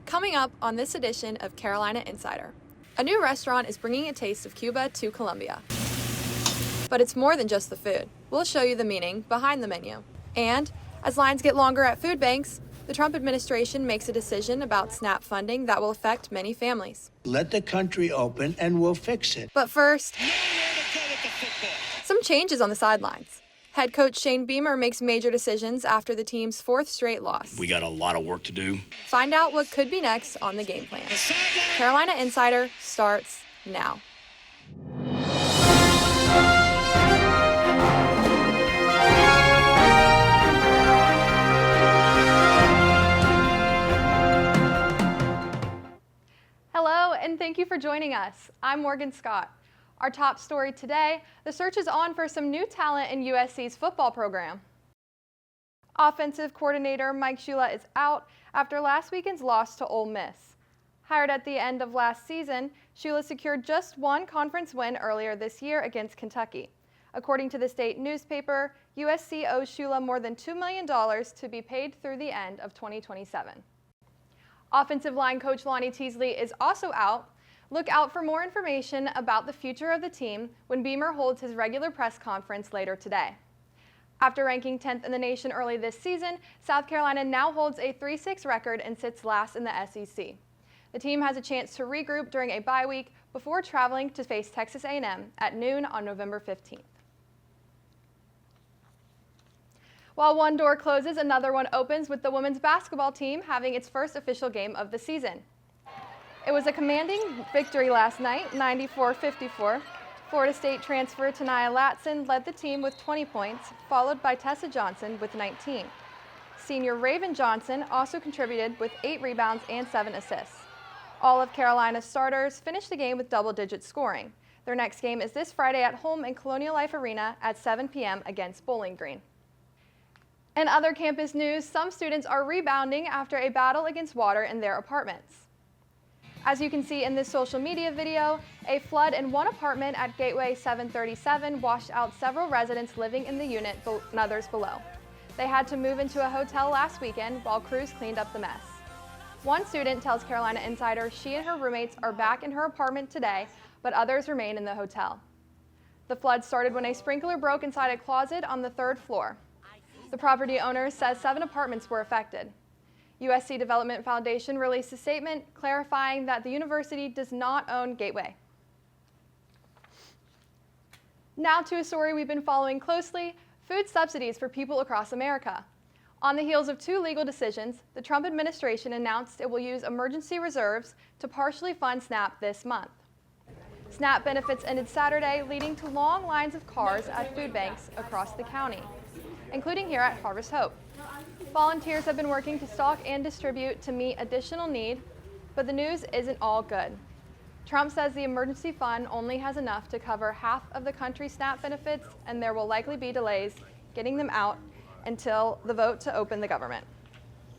Coming up on this edition of Carolina Insider, a new restaurant is bringing a taste of Cuba to Colombia. But it's more than just the food. We'll show you the meaning behind the menu. And as lines get longer at food banks, the Trump administration makes a decision about SNAP funding that will affect many families. Let the country open and we'll fix it. But first, some changes on the sidelines. Head coach Shane Beamer makes major decisions after the team's fourth straight loss. We got a lot of work to do. Find out what could be next on the game plan. Carolina Insider starts now. Hello, and thank you for joining us. I'm Morgan Scott. Our top story today, the search is on for some new talent in USC's football program. Offensive coordinator Mike Shula is out after last weekend's loss to Ole Miss. Hired at the end of last season, Shula secured just one conference win earlier this year against Kentucky. According to the state newspaper, USC owes Shula more than $2 million to be paid through the end of 2027. Offensive line coach Lonnie Teasley is also out. Look out for more information about the future of the team when Beamer holds his regular press conference later today. After ranking 10th in the nation early this season, South Carolina now holds a 3-6 record and sits last in the SEC. The team has a chance to regroup during a bye week before traveling to face Texas A&M at noon on November 15th. While one door closes, another one opens with the women's basketball team having its first official game of the season. It was a commanding victory last night, 94-54. Florida State transfer Tania Latson led the team with 20 points, followed by Tessa Johnson with 19. Senior Raven Johnson also contributed with 8 rebounds and 7 assists. All of Carolina's starters finished the game with double-digit scoring. Their next game is this Friday at home in Colonial Life Arena at 7 p.m. against Bowling Green. In other campus news, some students are rebounding after a battle against water in their apartments. As you can see in this social media video, a flood in one apartment at Gateway 737 washed out several residents living in the unit and others below. They had to move into a hotel last weekend while crews cleaned up the mess. One student tells Carolina Insider she and her roommates are back in her apartment today, but others remain in the hotel. The flood started when a sprinkler broke inside a closet on the 3rd floor. The property owner says 7 apartments were affected. USC Development Foundation released a statement clarifying that the university does not own Gateway. Now to a story we've been following closely, food subsidies for people across America. On the heels of 2 legal decisions, the Trump administration announced it will use emergency reserves to partially fund SNAP this month. SNAP benefits ended Saturday, leading to long lines of cars at food banks across the county, including here at Harvest Hope. Volunteers have been working to stock and distribute to meet additional need, but the news isn't all good. Trump says the emergency fund only has enough to cover half of the country's SNAP benefits, and there will likely be delays getting them out until the vote to open the government.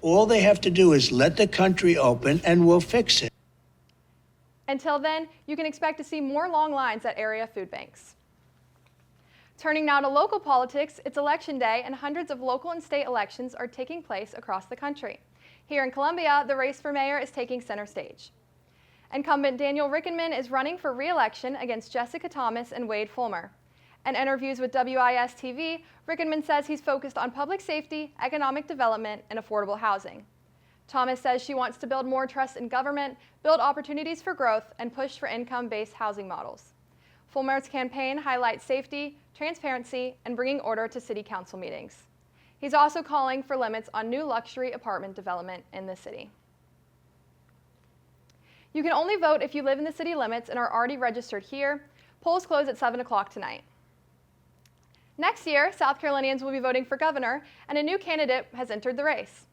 All they have to do is let the country open and we'll fix it. Until then, you can expect to see more long lines at area food banks. Turning now to local politics, it's election day and hundreds of local and state elections are taking place across the country. Here in Columbia, the race for mayor is taking center stage. Incumbent Daniel Rickenman is running for re-election against Jessica Thomas and Wade Fulmer. In interviews with WIS-TV, Rickenman says he's focused on public safety, economic development, and affordable housing. Thomas says she wants to build more trust in government, build opportunities for growth, and push for income-based housing models. Fulmer's campaign highlights safety, transparency, and bringing order to city council meetings. He's also calling for limits on new luxury apartment development in the city. You can only vote if you live in the city limits and are already registered here. Polls close at 7 o'clock tonight. Next year, South Carolinians will be voting for governor, and a new candidate has entered the race.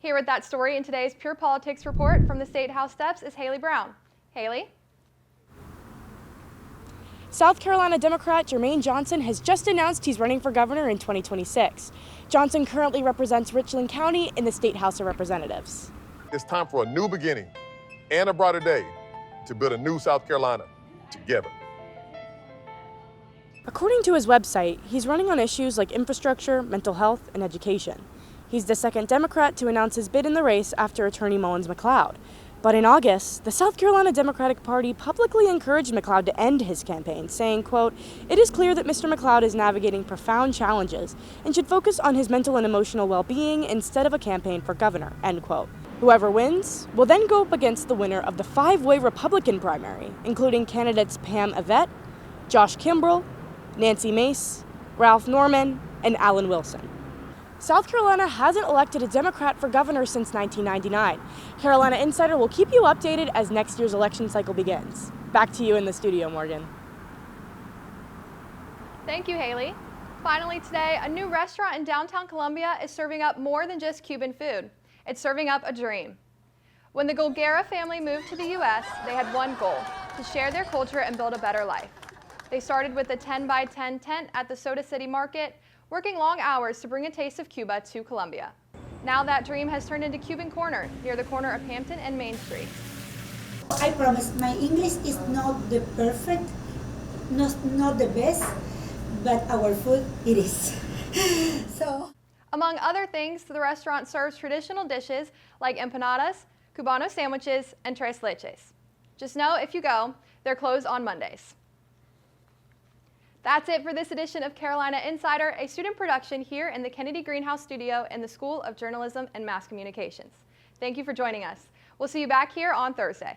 Here with that story in today's Pure Politics report from the State House steps is Haley Brown. Haley? South Carolina Democrat Jermaine Johnson has just announced he's running for governor in 2026. Johnson currently represents Richland County in the State House of Representatives. It's time for a new beginning and a brighter day to build a new South Carolina together. According to his website, he's running on issues like infrastructure, mental health, and education. He's the second Democrat to announce his bid in the race after attorney Mullins McLeod. But in August, the South Carolina Democratic Party publicly encouraged McLeod to end his campaign, saying, quote, "It is clear that Mr. McLeod is navigating profound challenges and should focus on his mental and emotional well-being instead of a campaign for governor," end quote. Whoever wins will then go up against the winner of the five-way Republican primary, including candidates Pam Yvette, Josh Kimbrell, Nancy Mace, Ralph Norman, and Alan Wilson. South Carolina hasn't elected a Democrat for governor since 1999. Carolina Insider will keep you updated as next year's election cycle begins. Back to you in the studio, Morgan. Thank you, Haley. Finally today, a new restaurant in downtown Columbia is serving up more than just Cuban food. It's serving up a dream. When the Golgara family moved to the U.S., they had one goal: to share their culture and build a better life. They started with a 10-by-10 tent at the Soda City Market, working long hours to bring a taste of Cuba to Columbia. Now that dream has turned into Cuban Corner, near the corner of Hampton and Main Street. I promise my English is not the perfect, not the best, but our food it is. So. Among other things, the restaurant serves traditional dishes like empanadas, Cubano sandwiches, and tres leches. Just know if you go, they're closed on Mondays. That's it for this edition of Carolina Insider, a student production here in the Kennedy Greenhouse studio in the School of Journalism and Mass Communications. Thank you for joining us. We'll see you back here on Thursday.